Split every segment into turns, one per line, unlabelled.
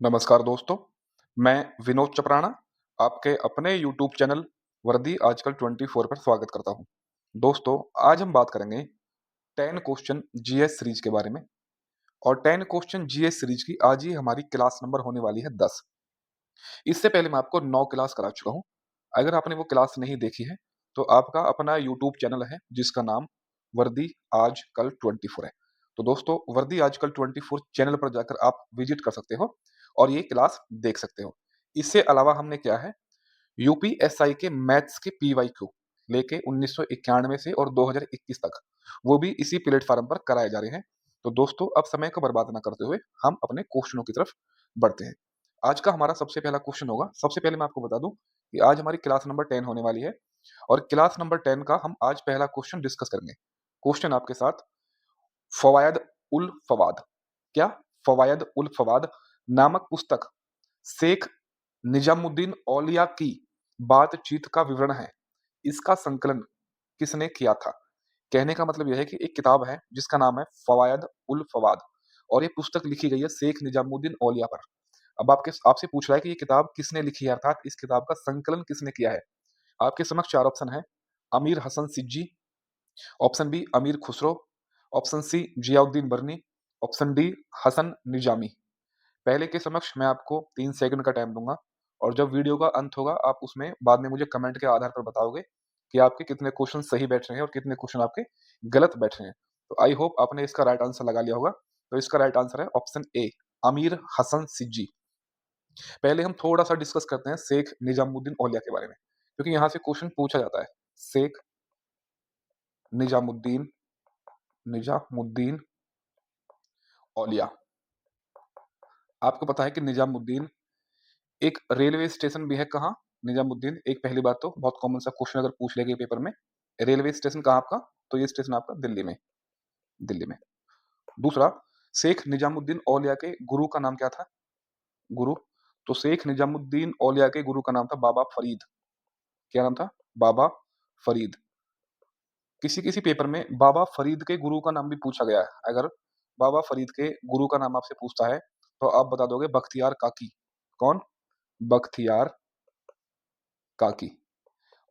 नमस्कार दोस्तों, मैं विनोद चपराना आपके अपने यूट्यूब चैनल वर्दी आजकल 24 पर स्वागत करता हूं। दोस्तों, आज हम बात करेंगे 10 क्वेश्चन जीएस सीरीज के बारे में। और 10 क्वेश्चन जीएस सीरीज की आज ही हमारी क्लास नंबर होने वाली है 10। इससे पहले मैं आपको 9 क्लास करा चुका हूं। अगर आपने वो क्लास नहीं देखी है तो आपका अपना यूट्यूब चैनल है जिसका नाम वर्दी आजकल 24 है। तो दोस्तों, वर्दी आजकल 24 चैनल पर जाकर आप विजिट कर सकते हो और ये क्लास देख सकते हो। इससे अलावा हमने क्या है, यूपीएसआई के मैथ्स के पीवाईक्यू लेके 1991 से और 2021 तक वो भी इसी प्लेटफॉर्म पर कराए जा रहे हैं। तो दोस्तों, अब समय को बर्बाद ना करते हुए हम अपने क्वेश्चनों की तरफ बढ़ते हैं। आज का हमारा सबसे पहला क्वेश्चन होगा। सबसे पहले मैं आपको बता दूं कि आज हमारी क्लास नंबर 10 होने वाली है और क्लास नंबर 10 का हम आज पहला क्वेश्चन डिस्कस करेंगे। क्वेश्चन आपके साथ, फवायद उल फवाद, क्या फवायद उल फवाद नामक पुस्तक शेख निजामुद्दीन औलिया की बातचीत का विवरण है। इसका संकलन किसने किया था? कहने का मतलब यह है कि एक किताब है जिसका नाम है फवायद उल फवाद और ये पुस्तक लिखी गई है शेख निजामुद्दीन औलिया पर। अब आपके आपसे पूछ रहा है कि ये किताब किसने लिखी है, अर्थात इस किताब का संकलन किसने किया है। आपके समक्ष 4 ऑप्शन है। अमीर हसन सिज्जी, ऑप्शन बी अमीर खुसरो, ऑप्शन सी जियाउद्दीन बर्नी, ऑप्शन डी हसन निजामी। पहले के समक्ष मैं आपको 3 सेकंड का टाइम दूँगा और जब वीडियो का अंत होगा आप उसमें बाद में मुझे कमेंट के आधार पर बताओगे कि आपके कितने क्वेश्चन सही बैठ रहे हैं और कितने क्वेश्चन आपके गलत बैठ रहे हैं। तो आई होप आपने इसका राइट आंसर लगा लिया होगा। तो इसका राइट आंसर है ऑप्शन ए, अमीर हसन सिज्जी। पहले हम थोड़ा-सा डिस्कस करते हैं शेख निजामुद्दीन औलिया के बारे में, क्योंकि यहाँ से क्वेश्चन पूछा जाता है। शेख निजामुद्दीन निजामुद्दीन औलिया। आपको पता है कि निजामुद्दीन एक रेलवे स्टेशन भी है कहाँ? निजामुद्दीन। एक पहली बात तो बहुत कॉमन सा क्वेश्चन अगर पूछ लेंगे पेपर में, रेलवे स्टेशन कहाँ आपका? तो ये स्टेशन आपका दिल्ली में, दिल्ली में। दूसरा, शेख निजामुद्दीन औलिया के गुरु का नाम क्या था? गुरु, तो शेख निजामुद्दीन औलिया के गुरु का नाम था बाबा फरीद। क्या नाम था? बाबा फरीद। किसी-किसी पेपर में बाबा फरीद के गुरु का नाम भी पूछा गया है। अगर बाबा फरीद के गुरु का नाम आपसे पूछता है, तो आप बता दोगे बख्तियार काकी। कौन? बख्तियार काकी।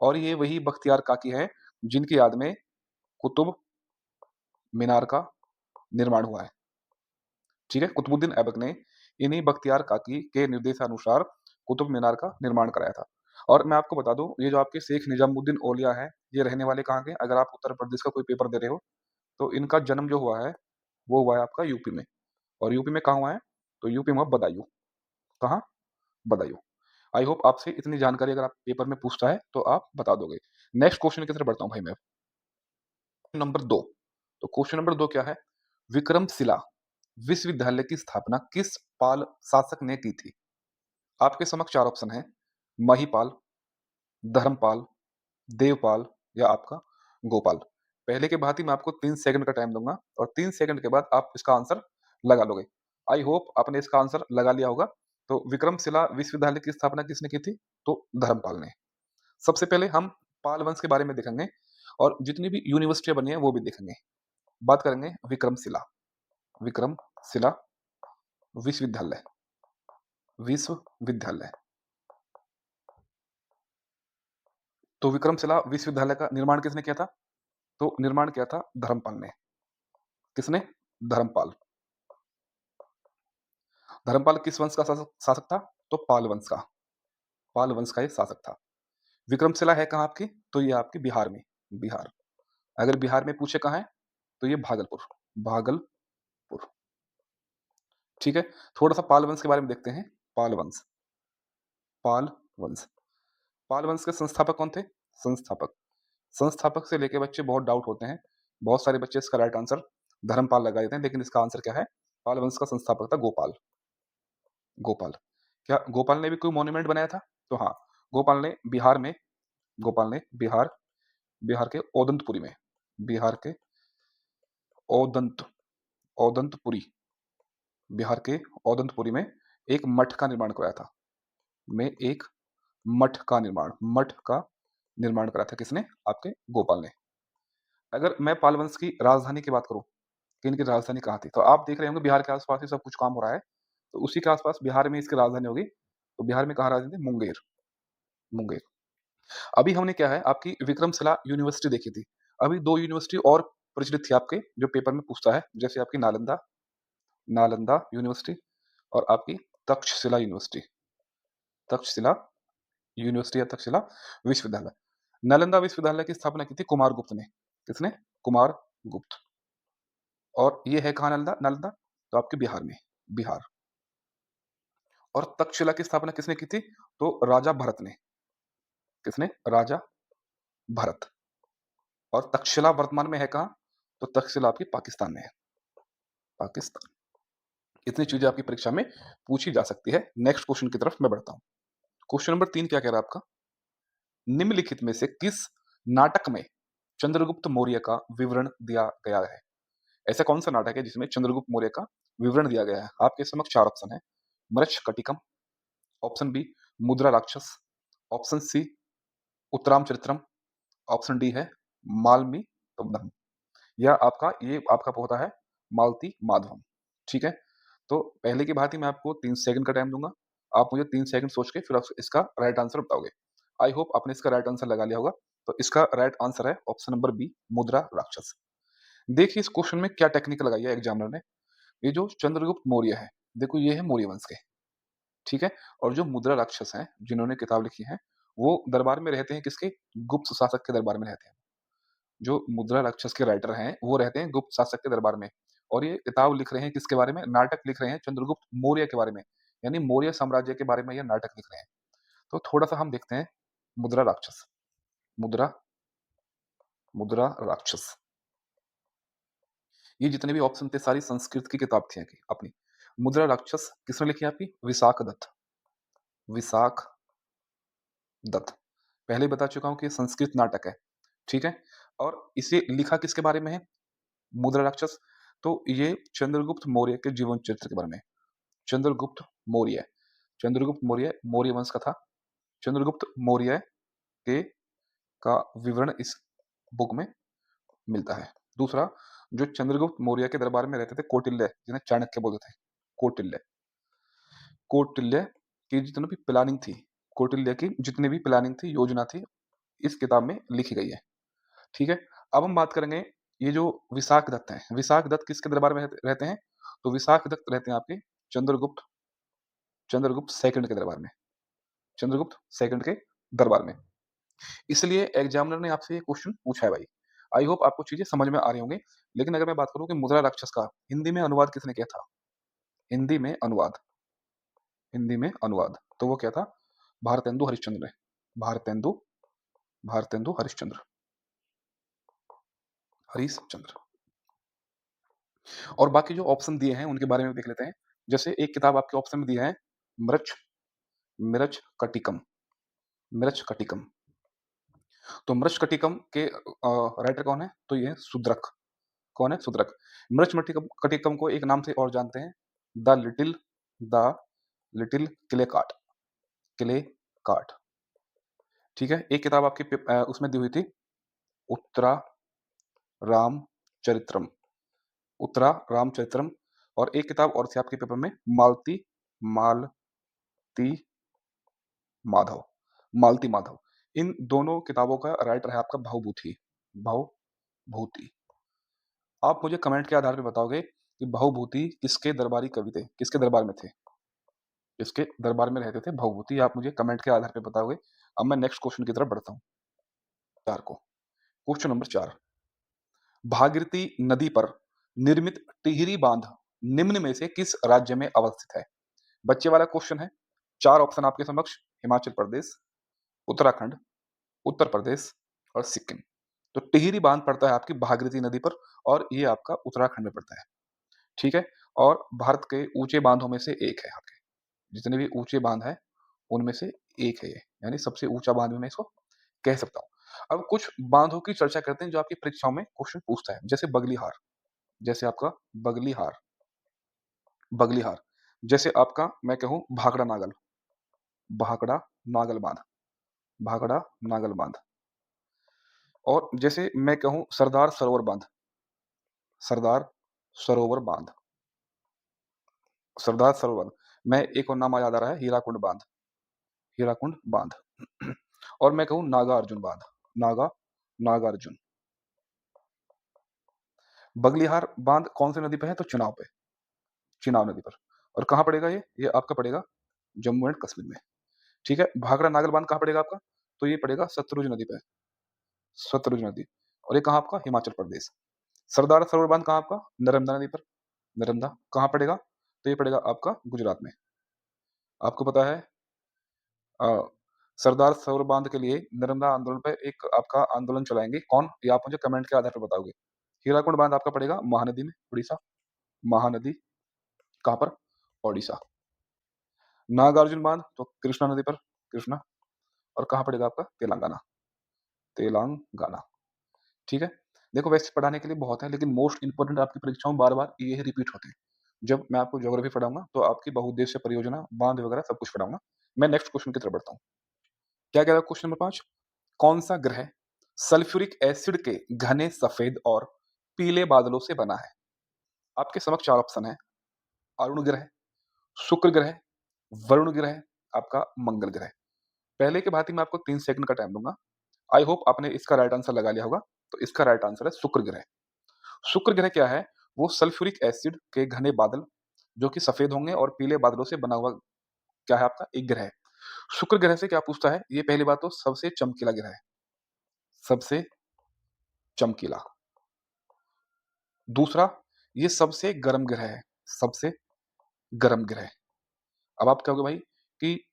और ये वही बख्तियार काकी हैं जिनकी याद में कुतुब मीनार का निर्माण हुआ है। ठीक है? कुतुबुद्दीन ऐबक ने इन्हीं बख्तियार काकी के निर्देशानुसार कुतुब मीनार का निर्माण कराया था। और मैं आपको बता दूँ, ये जो आपके शेख निजामुद्दीन औलिया हैं, ये रहने वाले कहाँ के हैं? अगर आप उत्तर प्रदेश का कोई पेपर दे रहे हो, तो इनका जन्म जो हुआ है, वो हुआ है आपका यूपी में। और यूपी में कहाँ हुआ है? तो यूपी में हुआ बदायूं। कहाँ? बदायूं। आई होप आपसे इतनी जानकारी अगर आप पेपर में पूछता है, तो आप बता दोगे। नेक्स्ट क्वेश्चन की तरफ बढ़ता हूँ भाई मैं। नंबर 2। तो क्वेश्चन नंबर 2 क्या है? विक्रमशिला विश्वविद्यालय की स्थापना किस पाल शासक ने की थी? आपके समक्ष 4 ऑप्शन हैं। महिपाल, धर्मपाल, देवपाल या आपका गोपाल। पहले के भांति मैं आपको 3 सेकंड का टाइम दूँगा और 3 सेकंड के बाद आप इसका आंसर लगा लोगे। आई होप आपने इसका आंसर लगा लिया होगा। तो विक्रमशिला विश्वविद्यालय की स्थापना किसने की थी? तो धर्मपाल ने। सबसे पहले हम पाल वंश के बारे में देखेंगे और जितनी भी यूनिवर्सिटियाँ बनी हैं, वो भी देखेंगे। बात करेंगे विक्रमशिला। विक्रमशिला विश्वविद्यालय, विश्वविद्यालय। तो विक्रमशिला विश्वविद्यालय का निर्माण किसने किया था? तो निर्माण किया था धर्मपाल ने। किसने? धर्मपाल। धर्मपाल किस वंश का शासक शासक था? तो पाल वंश का। पाल वंश का ये शासक था। विक्रमशिला है कहाँ आपकी? तो ये आपकी बिहार में, बिहार। अगर बिहार में पूछे कहाँ है? तो ये भागलपुर, भागलपुर। ठीक है? थोड़ा-सा पाल वंश के बारे में देखते हैं। पाल वंश, पाल वंश। पाल वंश के संस्थापक कौन थे? संस्थापक। संस्थापक से लेके बच्चे बहुत डाउट होते हैं। बहुत सारे बच्चे इसका राइट आंसर धर्मपाल लगा देते हैं, लेकिन इसका आंसर क्या है? पाल वंश का संस्थापक था गोपाल। गोपाल। क्या गोपाल ने भी कोई मॉन्यूमेंट बनाया था? तो हाँ, गोपाल ने बिहार में, गोपाल ने बिहार बिहार के ओदंतपुरी में, बिहार के ओदंत ओदंतपुरी, बिहार के ओदंतपुरी में एक मठ का निर्माण कराया था। में एक मठ का निर्माण करा था किसने? आपके गोपाल ने। अगर मैं पाल वंश की राजधानी की बात करूँ कि इनकी राजधानी कहाँ थी? तो आप देख रहे होंगे बिहार के आस-पास ही सब कुछ काम हो रहा है। तो उसी के आस-पास बिहार में इसकी राजधानी होगी, तो बिहार में कहाँ राजधानी थी? मुंगेर, मुंगेर। अभी हमने क्या है आपकी विक्रमशिला यूनिवर्सिटी देखी थी। अभी 2 यूनिवर्सिटी और प्रचलित थी आपके जो पेपर में पूछता है, जैसे आपकी नालंदा नालंदा यूनिवर्सिटी और आपकी तक्षशिला यूनिवर्सिटी। तक्षशिला यूनिवर्सिटी या तक्षशिला विश्वविद्यालय। नालंदा विश्वविद्यालय की स्थापना की थी कुमारगुप्त ने। किसने? कुमारगुप्त। और ये है कहाँ नालंदा? नालंदा तो आपके बिहार में, बिहार। और तक्षशिला की स्थापना किसने की थी? तो राजा भरत ने। किसने? राजा भरत। और तक्षशिला वर्तमान में है कहाँ? तो तक्षशिला आपकी पाकिस्तान में है, पाकिस्तान। इतनी चीज़ें आपकी परीक्षा में पूछी जा सकती है। नेक्स्ट क्वेश्चन की तरफ मैं बढ़ता हूँ। क्वेश्चन नंबर 3 क्या कह रहा है आपका? निम्नलिखित में से किस नाटक में चंद्रगुप्त मौर्य का विवरण दिया गया है? ऐसा कौन-सा नाटक है जिसमें चंद्रगुप्त मौर्य का विवरण दिया गया है? आपके समक्ष 4 ऑप्शन हैं। मृच्छकटिकम, ऑप्शन बी मुद्रा राक्षस, ऑप्शन सी उत्तरामचरित्रम, ऑप्शन डी है मालमी या आपका होता है मालती माधवम। ठीक है? तो पहले की भांति मैं आपको 3 सेकंड का टाइम दूँगा। आप मुझे 3 सेकंड सोच के फिर आप इसका राइट आंसर बताओगे। आई होप आपने इसका राइट आंसर लगा लिया होगा। तो इसका राइट आंसर है ऑप्शन नंबर बी मुद्रा राक्षस। देखिए इस क्वेश्चन में क्या टेक्निक लगाई है एग्जामिनर ने। ये जो चंद्रगुप्त मौर्य है, देखो ये है मौर्य वंश के, ठीक है? और जो मुद्रा राक्षस हैं, जिन्होंने किताब लिखी है, वो दरबार में रहते हैं किसके? गुप्त शासक के दरबार में रहते हैं। जो मुद्रा राक्षस के राइटर हैं, वो रहते हैं गुप्त शासक के दरबार में और ये किताब लिख रहे हैं किसके बारे में? नाटक लिख रहे हैं चंद्रगुप्त मौर्य के बारे में, यानी मौर्य साम्राज्य के बारे में ये नाटक लिख रहे हैं। तो थोड़ा-सा हम देखते हैं मुद्रा राक्षस, मुद्रा मुद्रा राक्षस। ये जितने भी ऑप्शन थे सारी संस्कृत की किताब थी आपकी अपनी। मुद्रा राक्षस किसने लिखी है आपकी? विशाख दत्त, विशाख दत्त। पहले ही बता चुका हूँ कि ये संस्कृत नाटक है, ठीक है? और इसे लिखा किसके बारे में है? मुद्रा राक्षस। तो ये चंद्रगुप्त मौर्य के जीवन चरित्र के बारे में है। चंद्रगुप्त मौर्य, चंद्रगुप्त मौर्य मौर्य वंश का था। चंद्रगुप्त मौर्य के का विवरण इस बुक में मिलता है। दूसरा, जो चंद्रगुप्त मौर्य के दरबार में रहते थे कौटिल्य, जिन्हें चाणक्य बोलते थे। कौटिल्य, कौटिल्य की जितनी भी प्लानिंग थी, कौटिल्य की जितनी भी प्लानिंग थी, योजना थी, इस किताब में लिखी गई है। ठीक है? अब हम बात करेंगे ये जो विशाख दत्त हैं, विशाख दत्त किसके दरबार में रहते हैं? तो विशाख दत्त रहते हैं आपके चंद्रगुप्त चंद्रगुप्त सेकंड के दरबार में, चंद्रगुप्त सेकंड के दरबार में। इसलिए एग्जामिनर ने आपसे ये क्वेश्चन पूछा है भाई। आई होप आपको चीज़ें समझ में आ रही होंगी। लेकिन अगर मैं बात करूँ कि मुद्रा राक्षस का हिंदी में अनुवाद किसने किया था? हिंदी में अनुवाद, हिंदी में अनुवाद। तो वो क्या था? भारतेंदु हरिश्चंद्र ने। भारतेंदु भारतेंदु हरिश्चंद्र, हरीशचंद्र। और बाकी जो ऑप्शन दिए हैं उनके बारे में देख लेते हैं। जैसे एक किताब आपके ऑप्शन में दिया है मृच्छ मृच्छकटिकम, मृच्छकटिकम। तो मृच्छकटिकम के राइटर कौन है? तो ये है शूद्रक। कौन है? शूद्रक। मृच्छकटिकम कटिकम को एक नाम से और जानते हैं, the little clay cart, clay cart. ठीक है? एक किताब आपकी उसमें दी हुई थी उत्तरा रामचरित्रम, उत्तरा रामचरित्रम। और एक किताब और थी आपके पेपर में मालती माधव, मालती माधव। इन दोनों किताबों का राइटर है आपका भवभूति, भवभूति। आप मुझे कमेंट के आधार पे बताओगे कि भवभूति किसके दरबारी कवि थे? किसके दरबार में थे? किसके दरबार में रहते थे भवभूति? आप मुझे कमेंट के आधार पे बताओगे। अब मैं नेक्स्ट क्वेश्चन की तरफ बढ़ता हूँ, 4 को। क्वेश्चन नंबर 4, भागीरथी नदी पर निर्मित टिहरी बांध निम्न में से किस राज्य में अवस्थित है? बच्चे वाला क्वेश्चन है। 4 ऑप्शन आपके समक्ष, हिमाचल प्रदेश, उत्तराखंड, उत्तर प्रदेश और सिक्किम। तो टिहरी बांध पड़ता है आपकी भागीरथी नदी पर और ये आपका उत्तराखंड में पड़ता है, ठीक है? और भारत के ऊँचे बांधों में से एक है आपके, जितने भी ऊँचे बांध हैं, उनमें से एक है ये, यानी सबसे ऊँचा बांध भी मैं इसको कह सकता हूँ। अब कुछ बांधों की चर्चा करते हैं जो आपकी परीक्षाओं में क्वेश्चन पूछता है, जैसे बगलीहार, जैसे आपका बगलीहार, बगलीहार। जैसे आपका मैं कहूँ भाखड़ा नागल, भाखड़ा नागल बाँध, भाखड़ा नागल बाँध। और जैसे मैं कहूँ सरदार सरोवर बाँध, सरदार सरोवर बाँध, सरदार सरोवर बाँध। मैं एक और नाम याद आ रहा है, हीराकुंड बांध, हीराकुंड बांध। और मैं कहूँ नागार्जुन बांध, नागार्जुन। बगलिहार बांध कौन सी नदी पे है? तो चुनाव पे, चिनाब नदी पर। और कहाँ पड़ेगा ये? ये आपका पड़ेगा जम्मू एंड कश्मीर में। ठीक है, भाखड़ा नागर बांध कहाँ पड़ेगा आपका? तो ये पड़ेगा सतलुज नदी पे, सतलुज नदी। और ये कहाँ आपका? हिमाचल प्रदेश। सरदार सरोवर बांध कहाँ आपका? नर्मदा नदी पर, नर्मदा। कहाँ पड़ेगा? तो ये पड़ेगा आपका गुजरात में। आपको पता है अ, सरदार सरोवर बांध के लिए नर्मदा आंदोलन पे एक आपका आंदोलन चलाएंगे कौन? ये आप मुझे कमेंट के आधार पर बताओगे। हीराकुंड बांध आपका पड़ेगा महानदी में, उड़ीसा, महानदी। कहाँ पर? ओडिशा। नागार्जुन बांध तो कृष्णा नदी पर, कृष्णा। और कहाँ पड़ेगा आपका? तेलंगाना, तेलंगाना। ठीक है। देखो वैसे पढ़ाने के लिए बहुत है, लेकिन मोस्ट इंपोर्टेंट आपकी परीक्षाओं में बार बार ये ही रिपीट होते हैं। जब मैं आपको ज्योग्राफी पढ़ाऊंगा तो आपकी बहुउद्देश्य परियोजना, बांध वगैरह सब कुछ पढ़ाऊंगा। मैं नेक्स्ट क्वेश्चन की तरफ बढ़ता हूँ। क्या कह रहा है क्वेश्चन नंबर 5? कौन सा ग्रह सल्फ्यूरिक एसिड के घने सफेद और पीले बादलों से बना है? आपके समक्ष 4 ऑप्शन है। अरुण ग्रह, शुक्र ग्रह, वरुण ग्रह, आपका मंगल ग्रह। पहले की भांति मैं आपको 3 सेकंड का टाइम दूंगा। आई होप आपने इसका राइट आंसर लगा लिया होगा। तो इसका राइट आंसर है शुक्र ग्रह। शुक्र ग्रह क्या है? वो सल्फ्यूरिक एसिड के घने बादल जो कि सफेद होंगे और पीले बादलों से बना हुआ क्या है आपका? एक ग्रह है। शुक्र ग्रह से क्या पूछता है? ये पहली बात तो सबसे चमकीला ग्रह है, सबसे चमकीला। दूसरा, ये सबसे गर्म ग्रह है, सबसे गर्म ग्रह। अब आप कहोगे भाई कि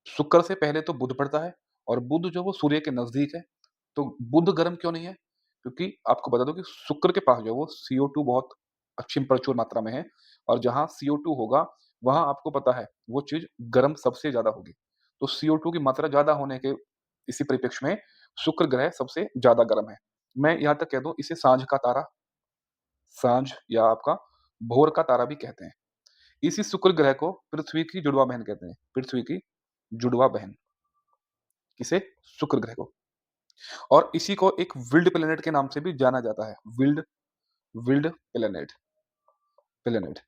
शुक्र से पहले तो बुध पड़ता है और बुध जो वो सूर्य के नजदीक है, तो बुध गर्म क्यों नहीं है? क्योंकि आपको बता दो कि शुक्र के पास जो है वो CO2 बहुत अच्छी प्रचुर मात्रा में है, और जहां CO2 होगा वहां आपको पता है वो चीज गर्म सबसे ज्यादा होगी। तो CO2 की मात्रा ज्यादा होने के इसी परिप्रेक्ष्य में शुक्र ग्रह सबसे ज्यादा गर्म है। मैं यहां तक कह दूं इसे सांझ का तारा, सांझ या आपका भोर का तारा भी कहते हैं। इसी शुक्र ग्रह को पृथ्वी की जुड़वा बहन कहते हैं, पृथ्वी की जुड़वा बहन। किसे? शुक्र ग्रह को। और इसी को एक विल्ड प्लेनेट के नाम से भी जाना जाता है। Wild, wild planet, planet.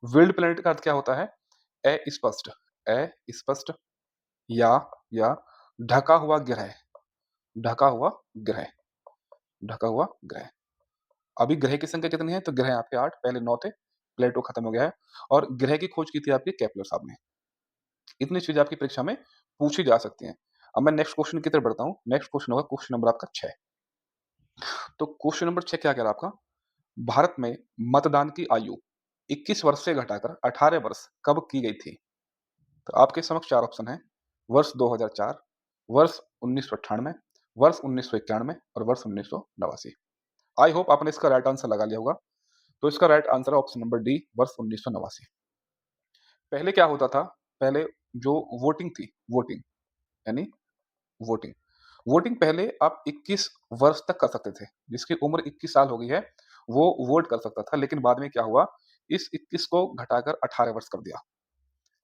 Wild planet का अर्थ क्या होता है? अस्पष्ट, अस्पष्ट, या या ढका हुआ ग्रह, ढका हुआ ग्रह, ढका हुआ ग्रह। अभी ग्रह की संख्या कितनी है? तो ग्रह आपके 8, पहले 9 थे, प्लेटो खत्म हो गया है। और ग्रह की खोज की थी आपकी केपलर साहब ने। इतनी चीजें आपकी परीक्षा में पूछी जा सकती हैं। अब मैं नेक्स्ट क्वेश्चन की तरफ बढ़ता हूँ। नेक्स्ट क्वेश्चन होगा क्वेश्चन नंबर आपका 6। तो क्वेश्चन नंबर 6 क्या कह रहा है आपका? भारत में मतदान की आयु 21 वर्ष से घटाकर 18 वर्ष कब की गई थी? तो आपके समक्ष 4 ऑप्शन हैं। वर्ष 2004, वर्ष 1998, वर्ष 1991 और वर्ष 1989। आई होप आपने इसका राइट आंसर लगा लिया होगा। तो इसका राइट आंसर है ऑप्शन नंबर डी, वर्ष 1989। पहले क्या होता था? पहले जो वोटिंग थी, वोटिंग यानी वोटिंग, वोटिंग पहले आप 21 वर्ष तक कर सकते थे। जिसकी उम्र 21 साल हो गई है, वो वोट कर सकता था। लेकिन बाद में क्या हुआ? इस 21 को घटाकर 18 वर्ष कर दिया।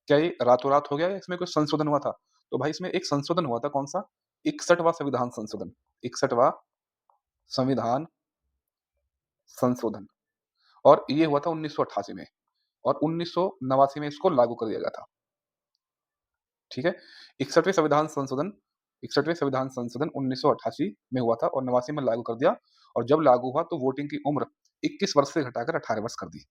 क्या ये रातों-रात हो गया या इसमें कोई संशोधन हुआ था? तो भाई इसमें एक संशोधन हुआ था, कौन-सा? 61वां संविधान संशोधन, 61वां संविधान संशोधन। और ये हुआ था 1988 में, और 1989 में इसको लागू कर दिया गया था। ठीक है? 61वें संविधान संशोधन, 61वें संविधान संशोधन 1988 में हुआ था और 89 में लागू कर दिया। और जब लागू हुआ तो वोटिंग की उम्र 21 वर्ष से घटाकर 18 वर्ष कर दी।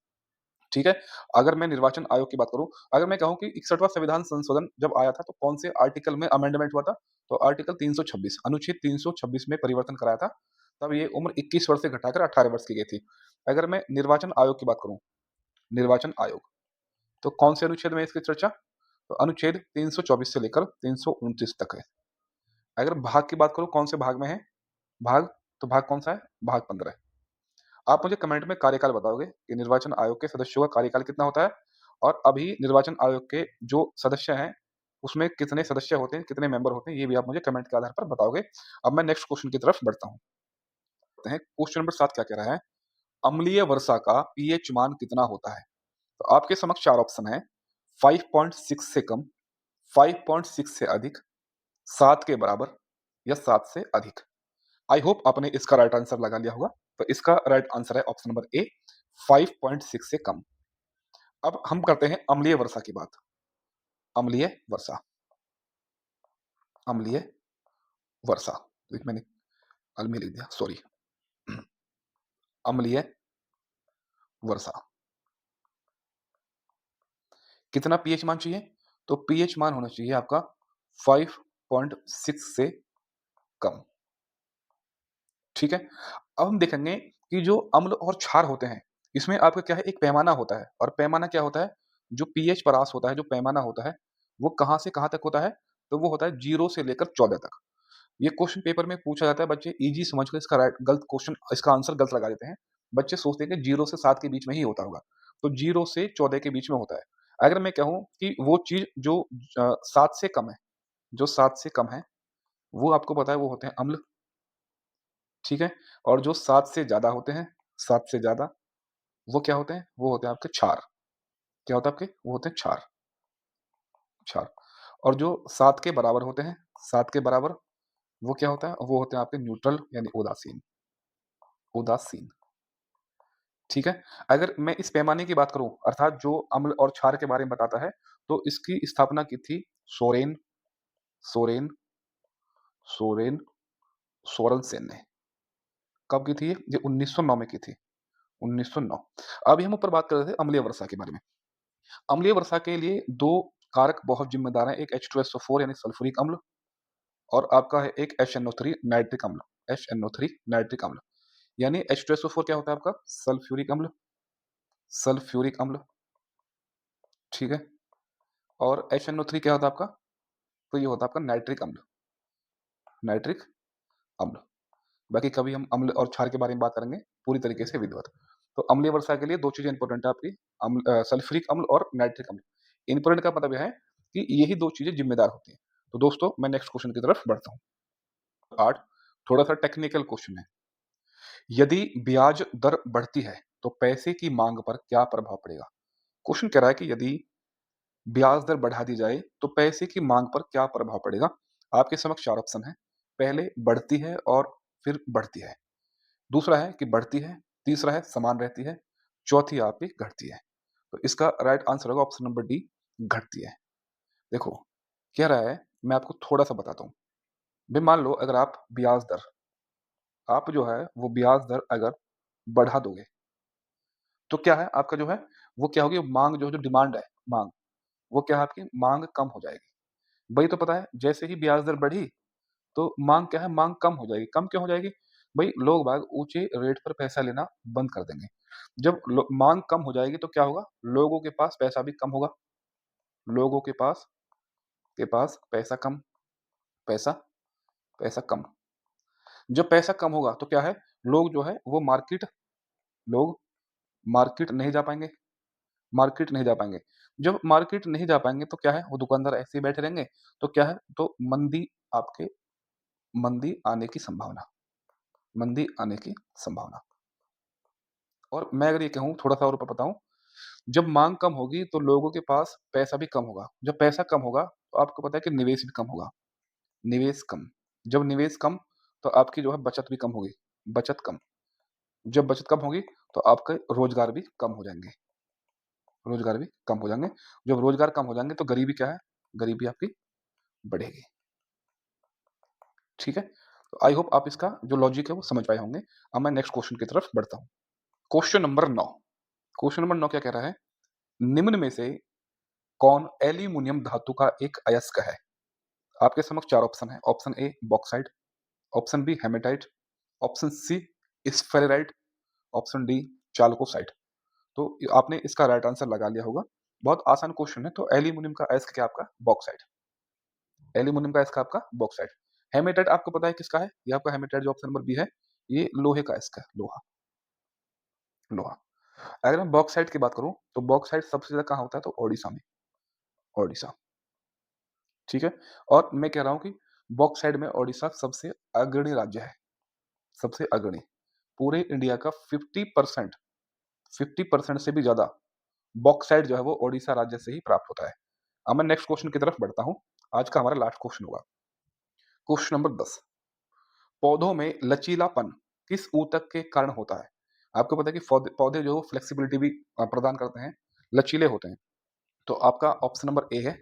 ठीक है? अगर मैं निर्वाचन आयोग की बात करूँ, अगर मैं कहूँ कि 61वां संविधान संशोधन जब आया था तो कौन से आर्टिकल में अमेंडमेंट हुआ था? तो आर्टिकल 326, अनुच्छेद 326 में परिवर्तन कराया था। तब ये उम्र 21 वर्ष से घटाकर 18 वर्ष की गई थी। अगर मैं निर्वाचन आयोग की बात करूँ, निर्वाचन आयोग, तो कौन से अनुच्छेद में है इसकी चर्चा? तो अनुच्छेद 324 से लेकर 329 तक है। अगर भाग की बात करूँ, कौन से भाग में है भाग? तो भाग कौन सा है? भाग 15। आप मुझे कमेंट में कार्यकाल बताओगे कि निर्वाचन आयोग के सदस्यों का कार्यकाल कितना होता है, और अभी निर्वाचन आयोग के जो सदस्य हैं उसमें कितने सदस्य होते हैं, कितने मेंबर होते हैं, ये भी आप मुझे कमेंट के आधार पर बताओगे। अब मैं नेक्स्ट क्वेश्चन की तरफ बढ़ता हूँ। क्वेश्चन नंबर 7 क्या कह रहा है? अम्लीय वर्षा का पीएच मान कितना होता है? तो आपके समक्ष 4 ऑप्शन है। 5.6 से कम, 5.6 से अधिक, 7 के बराबर या 7 से अधिक। आई होप आपने इसका राइट आंसर लगा लिया होगा। तो इसका राइट आंसर है ऑप्शन नंबर ए, 5.6 से कम। अब हम करते हैं अम्लीय वर्षा की बात। अम्लीय वर्षा, अम्लीय वर्षा। देख मैंने अम्लीय लिख दिया, सॉरी। अम्लीय वर्षा। कितना पीएच मान चाहिए? तो पीएच मान होना चाहिए आपका 5.6 से कम, ठीक है? अब हम देखेंगे कि जो अम्ल और क्षार होते हैं, इसमें आपका क्या है, एक पैमाना होता है और पैमाना क्या होता है? जो पीएच परास होता है, जो पैमाना होता है, वो कहाँ से कहाँ तक होता है? तो वो होता है 0 से लेकर 14 तक। ये क्वेश्चन पेपर में पूछा जाता है, बच्चे ईज़ी समझकर इसका राइट गलत क्वेश्चन इसका आंसर गलत लगा देते हैं। बच्चे सोचते हैं कि 0 से 7 के बीच में ही होता होगा, तो 0 से 14 के बीच में होता है। अगर मैं कहूँ कि वो चीज़ जो 7 से कम है, जो 7 से कम है, वो आपको पता है वो होते हैं अम्ल, ठीक है? और जो 7 से ज़्यादा होते हैं, 7 से ज़्यादा, वो क्या होते हैं? वो होते हैं आपके क्षार। क्या होता है आपके? वो होते हैं क्षार, क्षार। और जो 7 के बराबर होते हैं, 7 के बराबर, वो क्या होता है? वो होते हैं आपके न्यूट्रल यानी उदासीन, उदासीन। ठीक है? अगर मैं इस पैमाने की बात करूँ अर्थात जो अम्ल और क्षार के बारे में बताता है, तो इसकी स्थापना की थी सोरेन सोरेन सोरेन सोरेनसेन ने। कब की थी ये? ये 1909 में की थी, 1909। अभी हम ऊपर बात कर रहे थे अम्लीय वर्षा के बारे में। अम्लीय वर्षा के लिए 2 कारक बहुत जिम्मेदार हैं, एक H2SO4 यानी सल्फ्यूरिक अम्ल और आपका है एक HNO3 नाइट्रिक अम्ल, HNO3 नाइट्रिक अम्ल। यानी H2SO4 क्या होता है आपका? सल्फ्यूरिक अम्ल, सल्फ्यूरिक अम्ल, ठीक है? और HNO3 क्या होता है आपका? तो ये होता है आपका नाइट्रिक अम्ल, नाइट्रिक अम्ल। बाकी कभी हम अम्ल और क्षार के बारे में बात करेंगे पूरी तरीके से विधिवत। तो अम्लीय वर्षा के लिए 2 चीज़ें इंपॉर्टेंट है आपकी, सल्फ्यूरिक अम्ल और नाइट्रिक अम्ल। इंपॉर्टेंट का मतलब यह है कि यही 2 चीज़ें जिम्मेदार होती हैं। तो दोस्तों मैं नेक्स्ट क्वेश्चन की तरफ बढ़ता हूँ। 8 थोड़ा-सा टेक्निकल क्वेश्चन है। यदि ब्याज दर बढ़ती है, तो पैसे की माँग पर क्या प्रभाव पड़ेगा? क्वेश्चन कह रहा है कि यदि ब्याज दर बढ़ा दी जाए, तो पैसे की माँग पर क्या प्रभाव पड़ेगा? आपके समक्ष 4 ऑप्शन हैं। पहले बढ़ती है और फिर बढ़ती है। दूसरा है कि बढ़ती है, तीसरा है समान रहती है, चौथी आपकी घटती है। तो इसका राइट आंसर होगा ऑप्शन नंबर डी, घटती है। देखो, कह रहा है मैं आपको थोड़ा-सा बताता हूँ। भई मान लो अगर आप जो है वो ब्याज दर अगर बढ़ा दोगे, तो क्या है आपका जो है वो क्या होगी माँग जो डिमांड है, माँग, वो क्या है आपकी माँग कम हो जाएगी। वही तो पता है जैसे ही ब्याज दर बढ़ी तो माँग क्या है, माँग कम हो जाएगी। कम क्यों हो जाएगी? भई लोग-बाग ऊँचे रेट पर पैसा लेना बंद कर देंगे। जब लो माँग कम हो जाएगी तो क्या होगा? लोगों के पास पैसा भी कम होगा। लोगों के पास पैसा कम, पैसा पैसा कम। जब पैसा कम होगा तो क्या है, लोग जो है वो लोग मार्केट नहीं जा पाएँगे, मार्केट नहीं जा पाएँगे। जब मार्केट नहीं जा पाएँगे तो क्या है, वो दुकानदार ऐसे ही बैठे रहेंगे, तो क्या है, तो आपके मंदी आने की संभावना, मंदी आने की संभावना। और मैं अगर ये कहूँ थोड़ा-सा और ऊपर बताऊँ, जब माँग कम होगी तो लोगों के पास पैसा भी कम होगा। जब पैसा कम होगा तो आपको पता है कि निवेश भी कम होगा। निवेश कम, जब निवेश कम तो आपकी जो है बचत भी कम होगी, बचत कम। जब बचत कम होगी तो आपके रोज़गार भी कम हो जाएँगे, रोज़गार भी कम हो जाएँगे। जब रोज़गार कम हो जाएँगे तो गरीबी क्या है, गरीबी आपकी बढ़ेगी। ठीक है? तो आई होप आप इसका जो लॉजिक है वो समझ पाए होंगे। अब मैं नेक्स्ट क्वेश्चन की तरफ बढ़ता हूँ। क्वेश्चन नंबर 9, क्वेश्चन नंबर 9 क्या कह रहा है? निम्न में से कौन एल्यूमीनियम धातु का एक अयस्क है? आपके समक्ष 4 ऑप्शन हैं। Option A bauxite, option B hematite, option C sphalerite, option D chalcocite. तो आपने इसका राइट आंसर लगा लिया होगा। बहुत आसान क्वेश्चन है। तो एल्यूमीनियम का अयस्क क्या है आपका? बॉक्साइट। एल्यूमीनियम का अयस्क आपका बॉक्साइट। हेमेटाइट आपको पता है किसका है? ये आपका हेमेटाइट जो ऑप्शन नंबर बी है, ये लोहे का अयस्क है, लोहा, लोहा। अगर मैं बॉक्साइट की बात करूँ, तो बॉक्साइट सबसे ज़्यादा कहाँ होता है? तो ओडिशा में, ओडिशा। ठीक है? और मैं कह रहा हूँ कि बॉक्साइट में ओडिशा सबसे अग्रणी राज्य है, सबसे अग्रणी। पूरे इंडिया का 50% से भी ज़्यादा बॉक्साइट जो है वो ओडिशा राज्य से ही प्राप्त होता है। अब मैं नेक्स्ट क्वेश्चन की तरफ बढ़ता हूँ। आज का हमारा लास्ट क्वेश्चन होगा। क्वेश्चन नंबर 10, पौधों में लचीलापन किस ऊतक के कारण होता है? आपको पता है कि पौधे जो फ्लेक्सिबिलिटी भी प्रदान करते हैं, लचीले होते हैं। तो आपका ऑप्शन नंबर ए है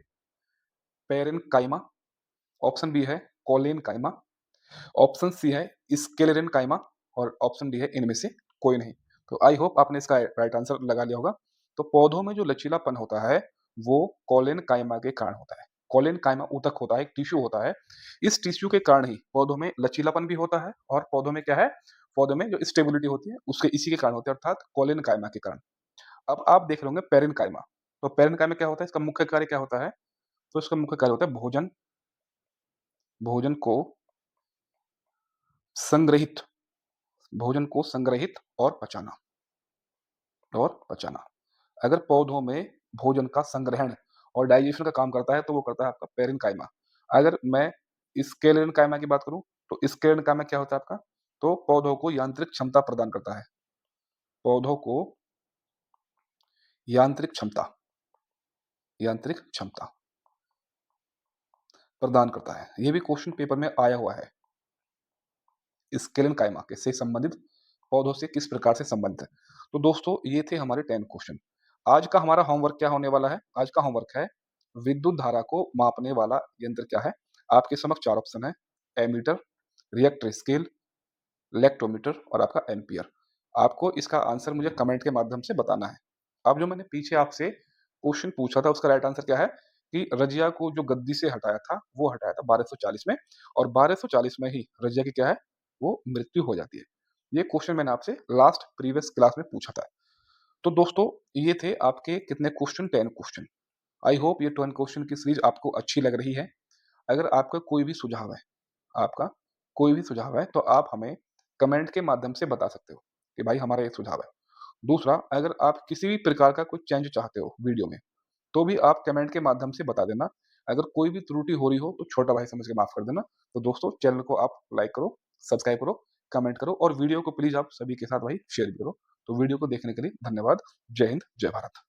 पेरेन्काइमा, ऑप्शन बी है कोलेनकाइमा, ऑप्शन सी है स्क्लेरेनकाइमा और ऑप्शन डी है इनमें से कोई नहीं। तो आई होप आपने इसका राइट आंसर लगा लिया होगा। तो पौधों में जो लचीलापन होता है, वो कोलेनकाइमा के कारण होता है। कोलेनकाइमा ऊतक होता है, एक टिश्यू होता है। इस टिश्यू के कारण ही पौधों में लचीलापन भी होता है और पौधों में क्या है, पौधों में जो स्टेबिलिटी होती है, उसके इसी के कारण होती है, अर्थात कोलेनकाइमा के कारण। अब आप देख रहे होंगे पेरेन्काइमा। तो पेरेन्काइमा क्या होता है, इसका मुख्य कार्य क्या होता है? तो इसका मुख्य कार्य होता है भोजन भोजन को संग्रहित भोजन को संग्रहित और पचाना। अगर पौधों में भोजन का संग्रहण और डाइजेशन का काम करता है, तो वो करता है आपका पेरेन्काइमा। अगर मैं स्क्लेरेनकाइमा की बात करूँ, तो स्क्लेरेनकाइमा क्या होता है आपका? तो पौधों को यांत्रिक क्षमता प्रदान करता है। पौधों को यांत्रिक क्षमता यांत्रिक क्षमता प्रदान करता है। ये भी क्वेश्चन पेपर में आया हुआ है। स्क्लेरेनकाइमा के से संबंधित पौधों से किस प्रकार से संबंधित है। तो दोस्तों ये थे हमारे 10 क्वेश्चन। आज का हमारा होमवर्क क्या होने वाला है? आज का होमवर्क है विद्युत धारा को मापने वाला यंत्र क्या है? आपके समक्ष 4 ऑप्शन है, एमीटर, रिएक्टर स्केल, लेक्टोमीटर और आपका एम्पियर। आपको इसका आंसर मुझे कमेंट के माध्यम से बताना है। अब जो मैंने पीछे आपसे क्वेश्चन पूछा था, उसका राइट आंसर क्या है कि रजिया को जो गद्दी से हटाया था, वो हटाया था 1240 में और 1240 में ही रजिया की क्या है, वो मृत्यु हो जाती है। ये क्वेश्चन मैंने आपसे लास्ट प्रीवियस क्लास में पूछा था। तो दोस्तों ये थे आपके कितने क्वेश्चन, 10 क्वेश्चन। आई होप ये 10 क्वेश्चन की सीरीज आपको अच्छी लग रही है। अगर आपका कोई भी सुझाव है आपका कोई भी सुझाव है, तो आप हमें कमेंट के माध्यम से बता सकते हो कि भाई हमारा ये सुझाव है। दूसरा, अगर आप किसी भी प्रकार का कोई चेंज चाहते हो वीडियो में, तो भी आप कमेंट के माध्यम से बता देना। अगर कोई भी त्रुटि हो रही हो, तो छोटा भाई समझ के माफ़ कर देना। तो दोस्तों चैनल को आप लाइक करो, सब्सक्राइब करो, कमेंट करो और वीडियो को प्लीज़ आप सभी के साथ भाई शेयर भी करो। तो वीडियो को देखने के लिए धन्यवाद। जय हिंद, जय भारत।